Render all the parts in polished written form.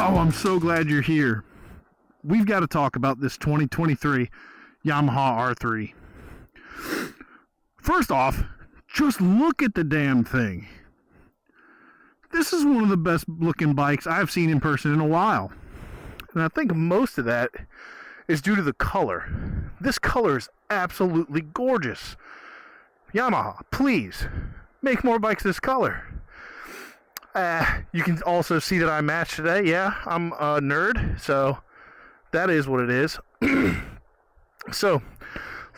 Oh, I'm so glad you're here. We've got to talk about this 2023 Yamaha R3. First off, just look at the damn thing. This is one of the best looking bikes I've seen in person in a while. And I think most of that is due to the color. This color is absolutely gorgeous. Yamaha, please, make more bikes this color. You can also see that I matched today. Yeah, I'm a nerd, so that is what it is. So,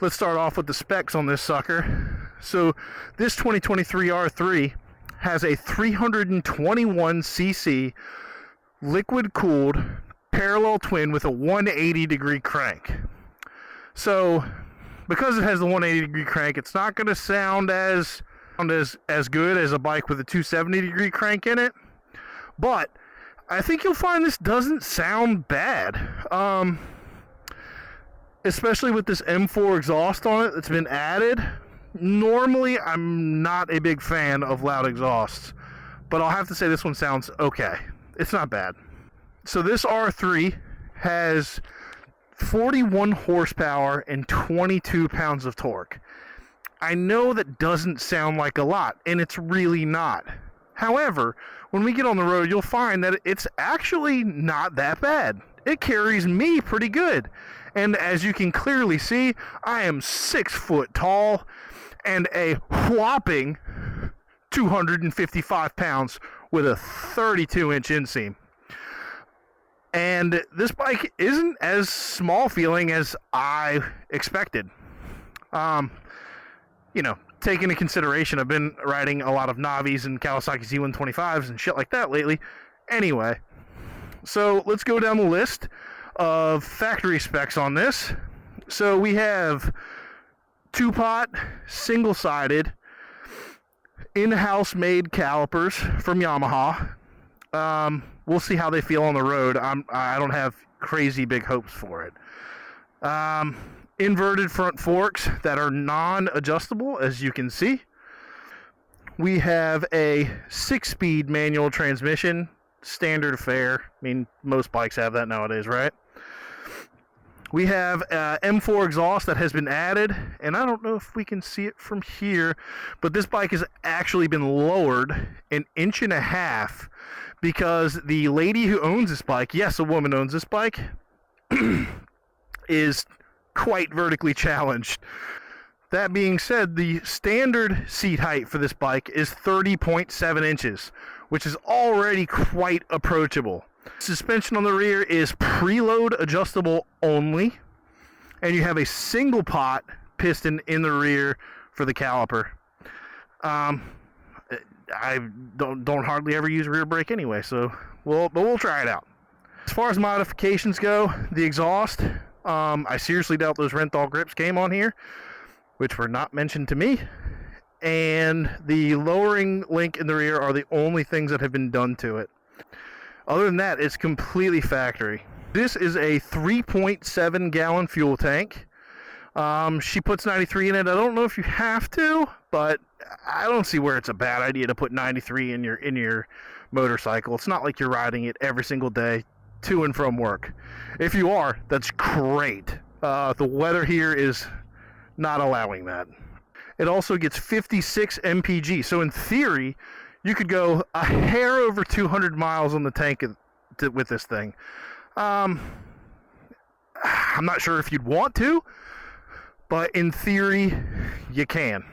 let's start off with the specs on this sucker. So, this 2023 R3 has a 321cc liquid-cooled parallel twin with a 180-degree crank. So, because it has the 180-degree crank, it's not going to sound as good as a bike with a 270-degree crank in it, but I think you'll find this doesn't sound bad, especially with this M4 exhaust on it that's been added. Normally, I'm not a big fan of loud exhausts, but I'll have to say this one sounds okay. It's not bad. So this R3 has 41 horsepower and 22 pounds of torque. I know that doesn't sound like a lot, and it's really not. However, when we get on the road, you'll find that it's actually not that bad. It carries me pretty good. And as you can clearly see, I am 6 foot tall and a whopping 255 pounds with a 32-inch inseam. And this bike isn't as small feeling as I expected. Take into consideration, I've been riding a lot of Navis and Kawasaki Z125s and shit like that lately. Anyway, so let's go down the list of factory specs on this. So we have 2-pot, single-sided, in-house made calipers from Yamaha. We'll see how they feel on the road. I don't have crazy big hopes for it. Inverted front forks that are non-adjustable, as you can see. We have a 6-speed manual transmission, standard fare. I mean, most bikes have that nowadays, right? We have M4 exhaust that has been added, and I don't know if we can see it from here, but this bike has actually been lowered 1.5 inches because the lady who owns this bike, yes, a woman owns this bike, is quite vertically challenged. That being said, the standard seat height for this bike is 30.7 inches, which is already quite approachable. Suspension on the rear is preload adjustable only, and you have a single pot piston in the rear for the caliper. I don't hardly ever use rear brake anyway, so we'll try it out. As far as modifications go, the exhaust, I seriously doubt those Renthal grips came on here, which were not mentioned to me. And the lowering link in the rear are the only things that have been done to it. Other than that, it's completely factory. This is a 3.7 gallon fuel tank. She puts 93 in it. I don't know if you have to, but I don't see where it's a bad idea to put 93 in your motorcycle. It's not like you're riding it every single day to and from work. If you are, that's great. The weather here is not allowing that. It also gets 56 mpg, so in theory, you could go a hair over 200 miles on the tank with this thing. I'm not sure if you'd want to, but in theory, you can.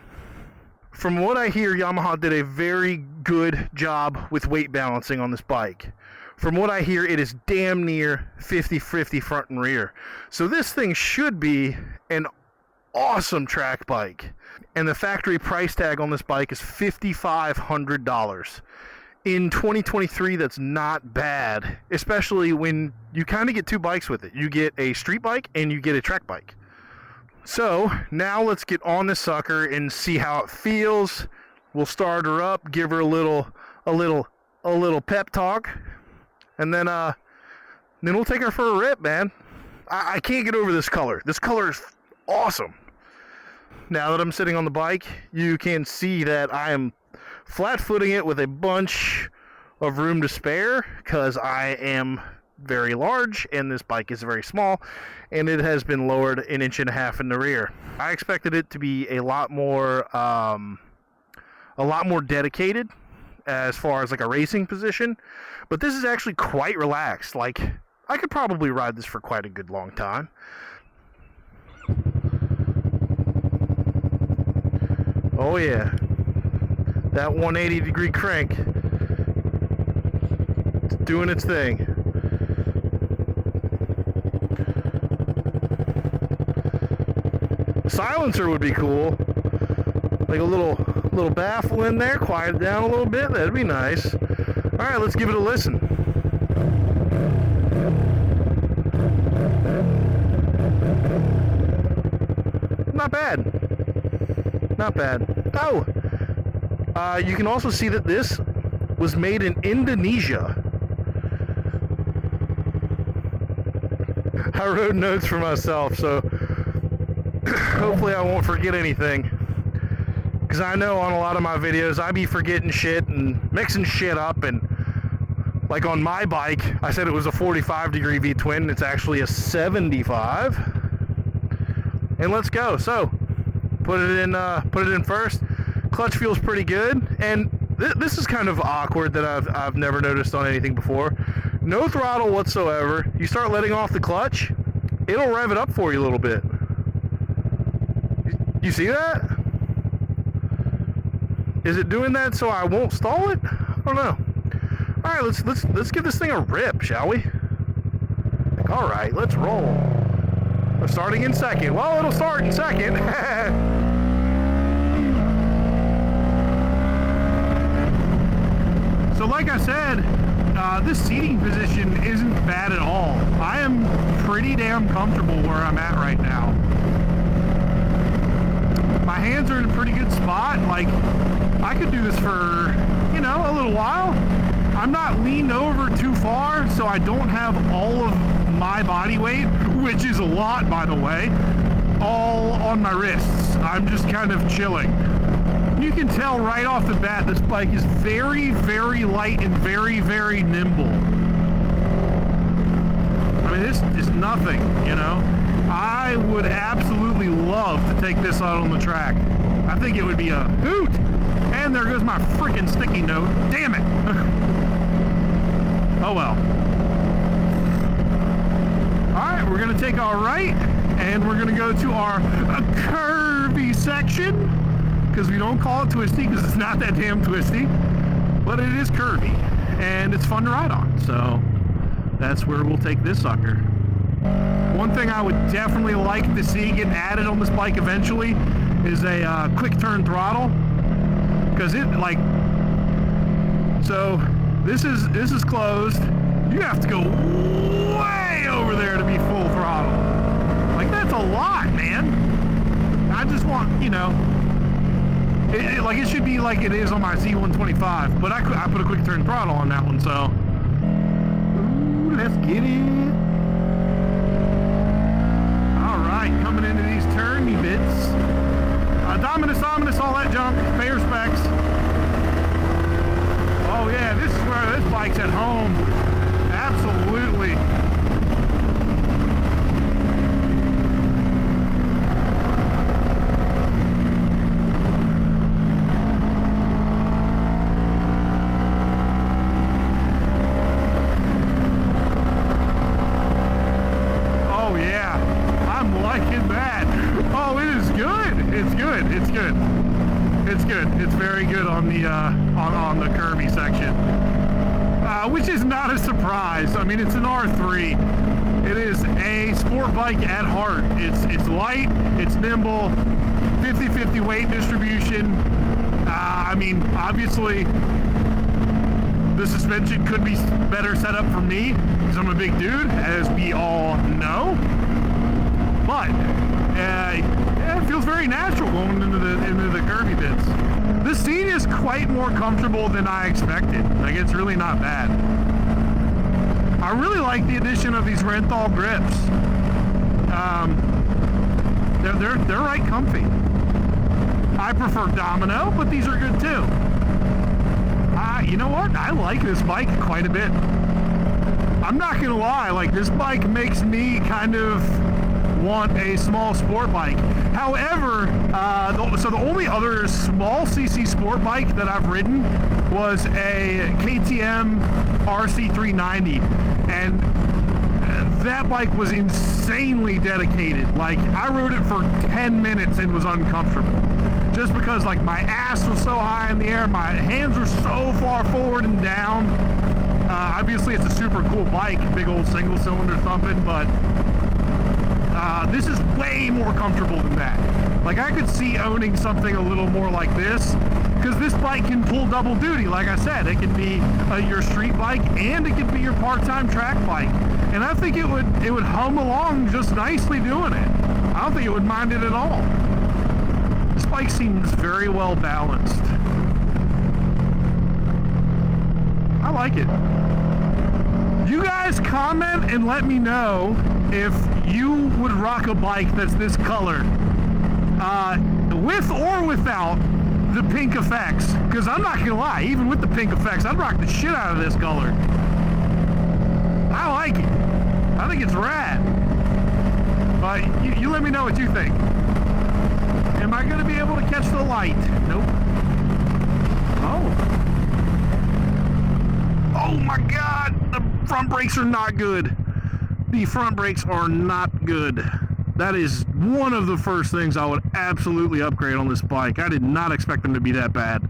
From what I hear, Yamaha did a very good job with weight balancing on this bike. From what I hear, it is damn near 50-50 front and rear. So this thing should be an awesome track bike. And the factory price tag on this bike is $5,500. In 2023, that's not bad, especially when you kind of get two bikes with it. You get a street bike and you get a track bike. So now let's get on this sucker and see how it feels. We'll start her up, give her a little pep talk, and then we'll take her for a rip, man. I can't get over this color. This color is awesome. Now that I'm sitting on the bike, you can see that I am flat-footing it with a bunch of room to spare because I am very large and this bike is very small, and it has been lowered 1.5 inches in the rear. I expected it to be a lot more dedicated as far as like a racing position, but this is actually quite relaxed. Like, I could probably ride this for quite a good long time. Oh yeah, that 180-degree crank, it's doing its thing. Silencer would be cool, like a little baffle in there, quiet it down a little bit. That'd be nice. All right, let's give it a listen. Not bad. Not bad. Oh, you can also see that this was made in Indonesia. I wrote notes for myself, so hopefully I won't forget anything. Because I know on a lot of my videos I be forgetting shit and mixing shit up, and like on my bike I said it was a 45-degree V-twin. It's actually a 75. And let's go. So put it in first. Clutch feels pretty good, and this is kind of awkward that I've never noticed on anything before. No throttle whatsoever. You start letting off the clutch, it'll rev it up for you a little bit. You see that? Is it doing that so I won't stall it? I don't know. All right, let's give this thing a rip, shall we? All right, let's roll. We're starting in second. Well, it'll start in second. So like I said, this seating position isn't bad at all. I am pretty damn comfortable where I'm at right now. My hands are in a pretty good spot. Like, I could do this for, you know, a little while. I'm not leaned over too far, so I don't have all of my body weight, which is a lot, by the way, all on my wrists. I'm just kind of chilling. You can tell right off the bat this bike is very, very light and very, very nimble. I mean, this is nothing, you know. I would absolutely love to take this out on the track. I think it would be a hoot. And there goes my freaking sticky note. Damn it. Oh well. Alright, we're going to take our right, and we're going to go to our curvy section, because we don't call it twisty because it's not that damn twisty, but it is curvy, and it's fun to ride on. So that's where we'll take this sucker. One thing I would definitely like to see get added on this bike eventually is a quick turn throttle, because it, like, so this is closed. You have to go way over there to be full throttle. Like, that's a lot, man. I just want, you know, like it should be like it is on my Z125, but I put a quick turn throttle on that one, so ooh, let's get it. All right, coming into these turny bits. Dominus, ominous, all that junk. Pay respects. Oh yeah, this is where this bike's at home. Absolutely. Oh yeah, I'm liking that. Oh, it is good. It's good. It's good. It's good. It's very good on the on the curvy section, which is not a surprise. I mean, it's an R3. It is a sport bike at heart. It's light. It's nimble. 50-50 weight distribution. I mean, obviously, the suspension could be better set up for me because I'm a big dude, as we all know. But it feels very natural going into the curvy bits. The seat is quite more comfortable than I expected. Like, it's really not bad. I really like the addition of these Renthal grips. They're right comfy. I prefer Domino, but these are good too. you know what? I like this bike quite a bit. I'm not gonna lie, like this bike makes me kind of want a small sport bike. However, so the only other small CC sport bike that I've ridden was a KTM RC390, and that bike was insanely dedicated. Like, I rode it for 10 minutes and was uncomfortable. Just because, like, my ass was so high in the air, my hands were so far forward and down. Obviously, it's a super cool bike, big old single cylinder thumping, but this is way more comfortable than that. Like, I could see owning something a little more like this, because this bike can pull double duty. Like I said, it can be your street bike and it can be your part-time track bike. And I think it would hum along just nicely doing it. I don't think it would mind it at all. This bike seems very well balanced. I like it. You guys comment and let me know if you would rock a bike that's this color, with or without the pink effects. Because I'm not gonna lie, even with the pink effects, I'd rock the shit out of this color. I like it. I think it's rad. But you let me know what you think. Am I gonna be able to catch the light? Nope. Oh my God, the front brakes are not good. The front brakes are not good. That is one of the first things I would absolutely upgrade on this bike. I did not expect them to be that bad.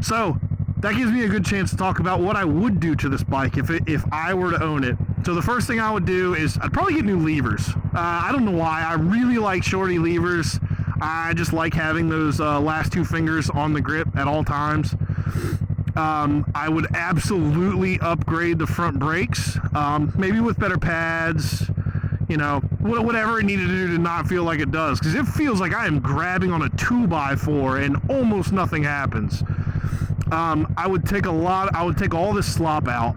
So that gives me a good chance to talk about what I would do to this bike if I were to own it. So the first thing I would do is I'd probably get new levers. I don't know why. I really like shorty levers. I just like having those last two fingers on the grip at all times. I would absolutely upgrade the front brakes, maybe with better pads, you know, whatever it needed to do to not feel like it does, because it feels like I am grabbing on a 2x4 and almost nothing happens. I would take all this slop out.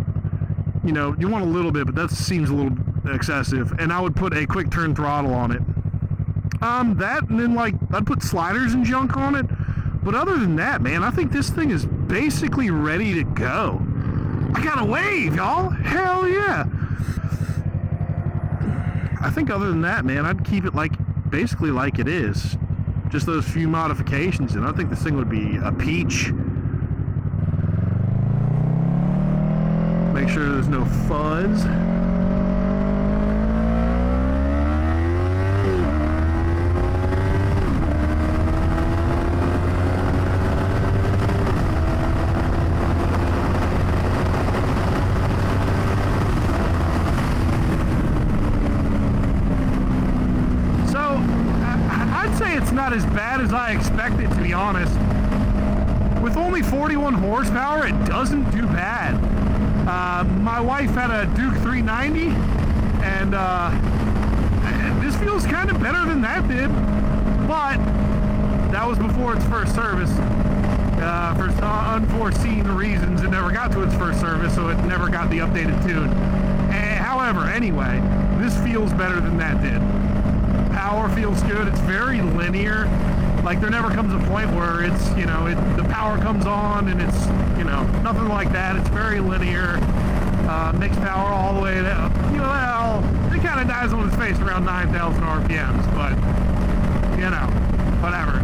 You know, you want a little bit, but that seems a little excessive, and I would put a quick turn throttle on it. That, and then, like, I'd put sliders and junk on it. But other than that, man, I think this thing is basically ready to go. I got a wave, y'all. Hell yeah. I think other than that, man, I'd keep it basically like it is. Just those few modifications, and I think this thing would be a peach. Make sure there's no fuzz. Not as bad as I expected, to be honest. With only 41 horsepower, it doesn't do bad. My wife had a Duke 390, and this feels kind of better than that did, but that was before its first service. For unforeseen reasons, it never got to its first service, so it never got the updated tune. However, anyway, this feels better than that did. Power feels good. It's very linear. Like, there never comes a point where it's, you know, the power comes on and it's, you know, nothing like that. It's very linear. Makes power all the way down. You know, well, it kind of dies on its face around 9,000 RPMs, but, you know, whatever.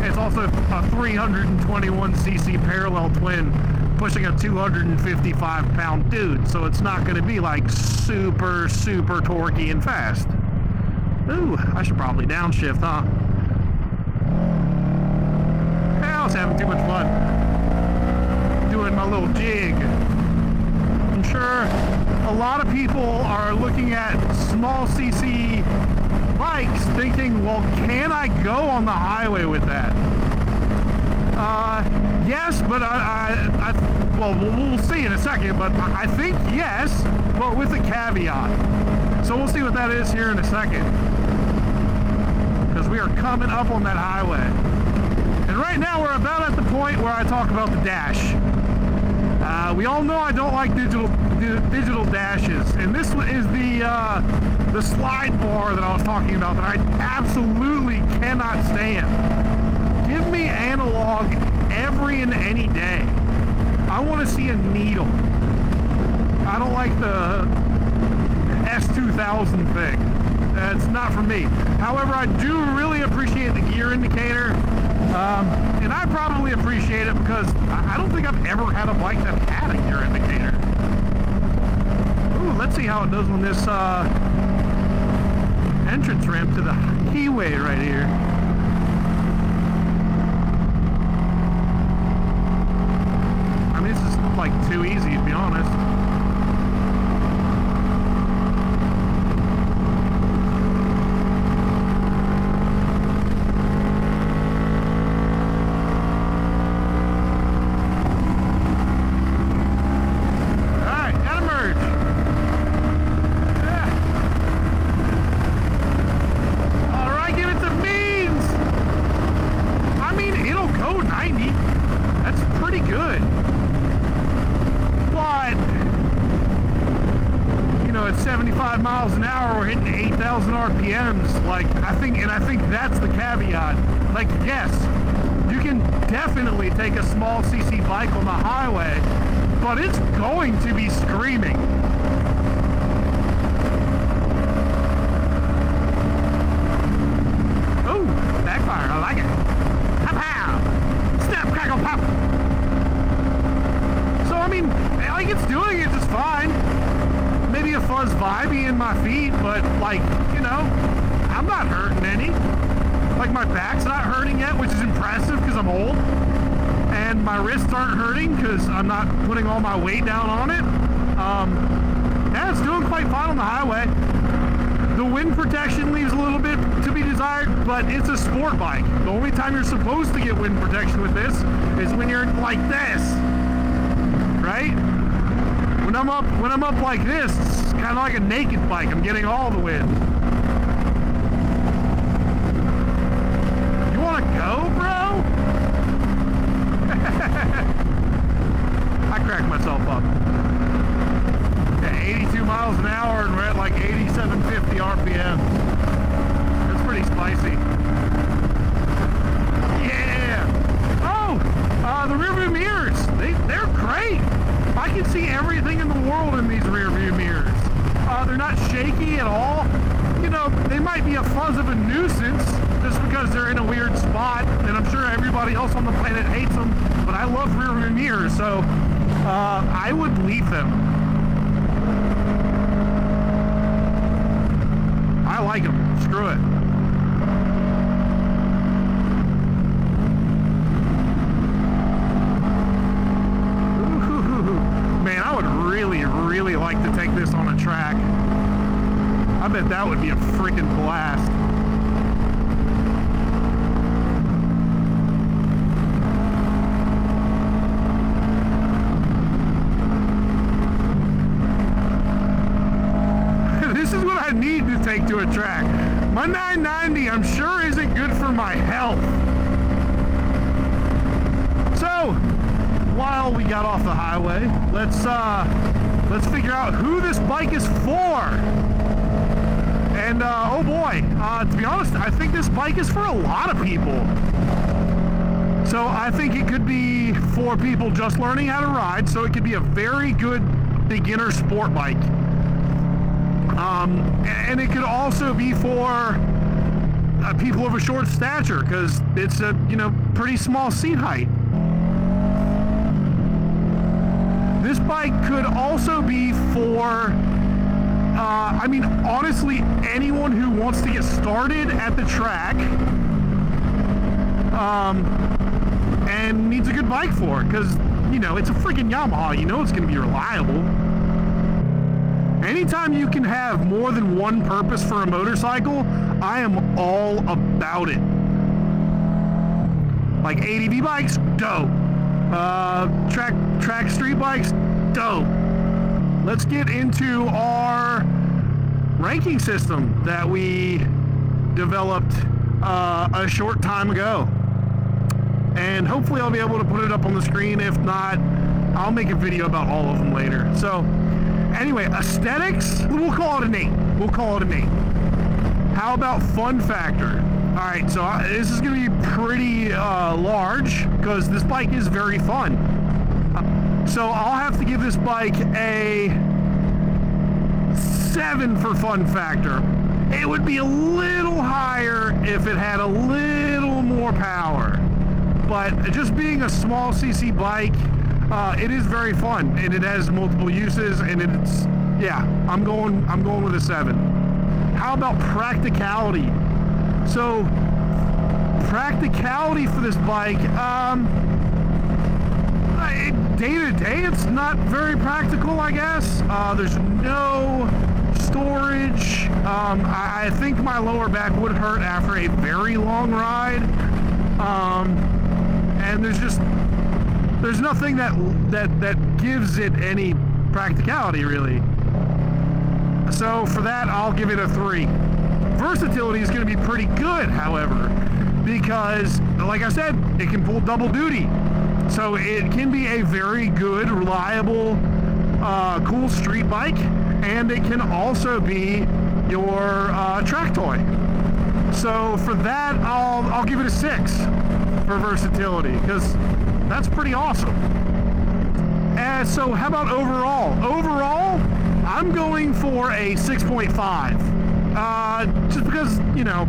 It's also a 321cc parallel twin pushing a 255-pound dude, so it's not going to be, like, super, super torquey and fast. Ooh, I should probably downshift, huh? I was having too much fun doing my little jig. I'm sure a lot of people are looking at small CC bikes thinking, well, can I go on the highway with that? Yes, but well, we'll see in a second, but I think yes, but with a caveat. So we'll see what that is here in a second, because we are coming up on that highway. And right now we're about at the point where I talk about the dash. We all know I don't like digital dashes, and this is the slide bar that I was talking about that I absolutely cannot stand. Give me analog every win any day. I want to see a needle. I don't like the S2000 thing. That's not for me. However, I do really appreciate the gear indicator. And I probably appreciate it because I don't think I've ever had a bike that had a gear indicator. Ooh, let's see how it does on this entrance ramp to the Keyway right here. I mean, this is like too easy, to be honest. At 75 miles an hour, we're hitting 8,000 RPMs. Like, I think that's the caveat. Like, yes, you can definitely take a small CC bike on the highway, but it's going to be screaming. Ooh, backfire, I like it. Pow pow! Snap, crackle, pop! So, I mean, like, it's doing it just fine. Maybe a fuzz vibey in my feet, but like, you know, I'm not hurting any. Like, my back's not hurting yet, which is impressive because I'm old. And my wrists aren't hurting because I'm not putting all my weight down on it. Yeah, it's doing quite fine on the highway. The wind protection leaves a little bit to be desired, but it's a sport bike. The only time you're supposed to get wind protection with this is when you're like this, right? When I'm up like this, it's kind of like a naked bike. I'm getting all the wind. You want to go, bro? I cracked myself up. Yeah, 82 miles an hour and we're at like 8750 RPM. That's pretty spicy. Yeah. Oh, the rear view mirrors. They're great. I can see everything in the world in these rear view mirrors. They're not shaky at all. You know, they might be a fuzz of a nuisance just because they're in a weird spot, and I'm sure everybody else on the planet hates them, but I love rear view mirrors, so I would leave them. I like them. Screw it. Man, I would really like to take this on a track. I bet that would be a freaking blast. This is what I need to take to a track. My 990, I'm sure, isn't good for my health. So, while we got off the highway, let's figure out who this bike is for. And oh boy, to be honest, I think this bike is for a lot of people. So I think it could be for people just learning how to ride, so it could be a very good beginner sport bike. And it could also be for people of a short stature, because it's a, you know, pretty small seat height. This bike could also be for, I mean, honestly, anyone who wants to get started at the track and needs a good bike for it, because, you know, it's a freaking Yamaha. You know it's going to be reliable. Anytime you can have more than one purpose for a motorcycle, I am all about it. Like ADV bikes, dope. Track street bikes, dope. Let's get into our ranking system that we developed a short time ago. And hopefully I'll be able to put it up on the screen. If not, I'll make a video about all of them later. So anyway, aesthetics, we'll call it an 8. We'll call it an 8. How about fun factor? Alright, so this is going to be pretty large because this bike is very fun. So I'll have to give this bike a 7 for fun factor. It would be a little higher if it had a little more power. But just being a small CC bike, it is very fun and it has multiple uses, and it's, yeah, I'm going with a 7. How about practicality? So practicality for this bike, day to day it's not very practical, I guess. There's no storage. I think my lower back would hurt after a very long ride. And there's nothing that gives it any practicality, really. So for that, I'll give it a 3. Versatility is going to be pretty good, however, because, like I said, it can pull double duty. So it can be a very good, reliable, cool street bike, and it can also be your track toy. So for that, I'll give it a 6 for versatility, because that's pretty awesome. And so how about overall? Overall, I'm going for a 6.5. Just because, you know,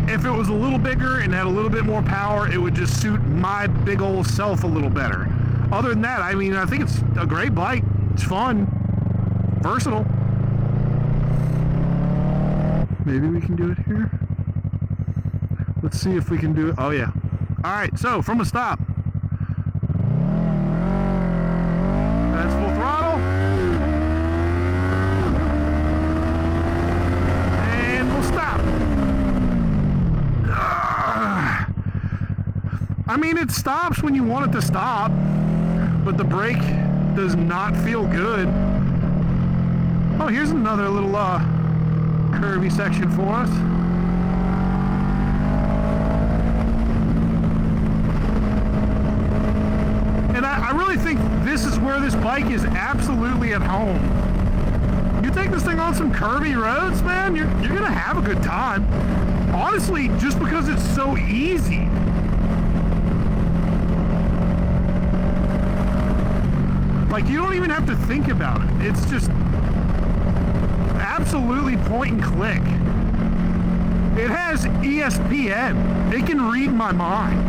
if it was a little bigger and had a little bit more power, it would just suit my big old self a little better. Other than that, I mean, I think it's a great bike. It's fun, versatile. Maybe we can do it here. Let's see if we can do it. Oh yeah. All right, so from a stop. That's full throttle. And we'll stop. I mean, it stops when you want it to stop, but the brake does not feel good. Oh, here's another little curvy section for us. And I really think this is where this bike is absolutely at home. You take this thing on some curvy roads, man, you're gonna have a good time. Honestly, just because it's so easy. Like, you don't even have to think about it. It's just absolutely point and click. It has ESPN. It can read my mind.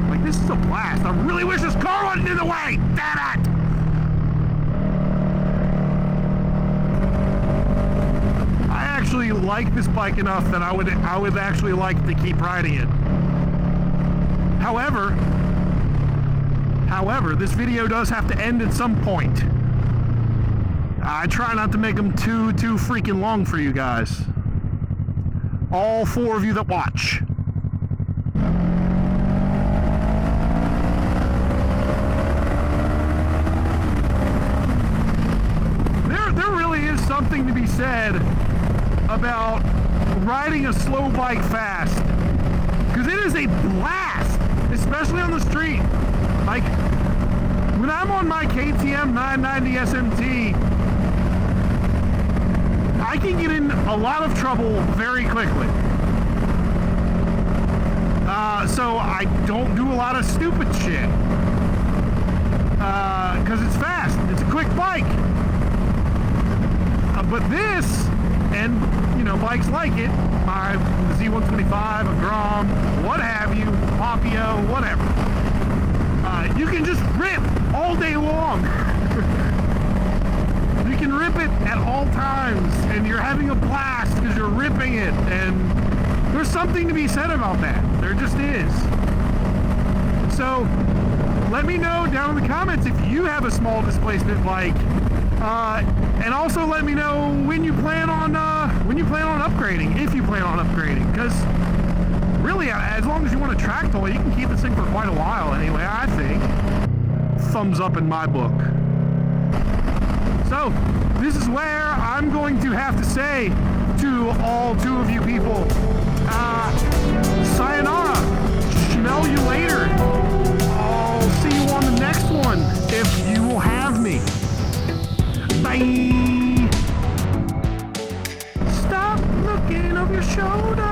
Like, this is a blast. I really wish this car wasn't in the way. Damn it! I actually like this bike enough that I would actually like to keep riding it. However, this video does have to end at some point. I try not to make them too freaking long for you guys. All 4 of you that watch. There really is something to be said about riding a slow bike fast. Because it is a blast, especially on the street. Like, when I'm on my KTM 990 SMT, I can get in a lot of trouble very quickly. So I don't do a lot of stupid shit. Because it's fast. It's a quick bike. But this, and, you know, bikes like it, my Z125, a Grom, what have you, Papio, whatever. You can just rip all day long. You can rip it at all times, and you're having a blast because you're ripping it, and there's something to be said about that. There just is. So, let me know down in the comments if you have a small displacement bike, and also let me know when you plan on upgrading, if you plan on upgrading, because really, as long as you want a track toy, you can keep this thing for quite a while anyway, I think. Thumbs up in my book. So, this is where I'm going to have to say to all 2 of you people, sayonara, smell you later. I'll see you on the next one, if you will have me. Bye! your shoulder.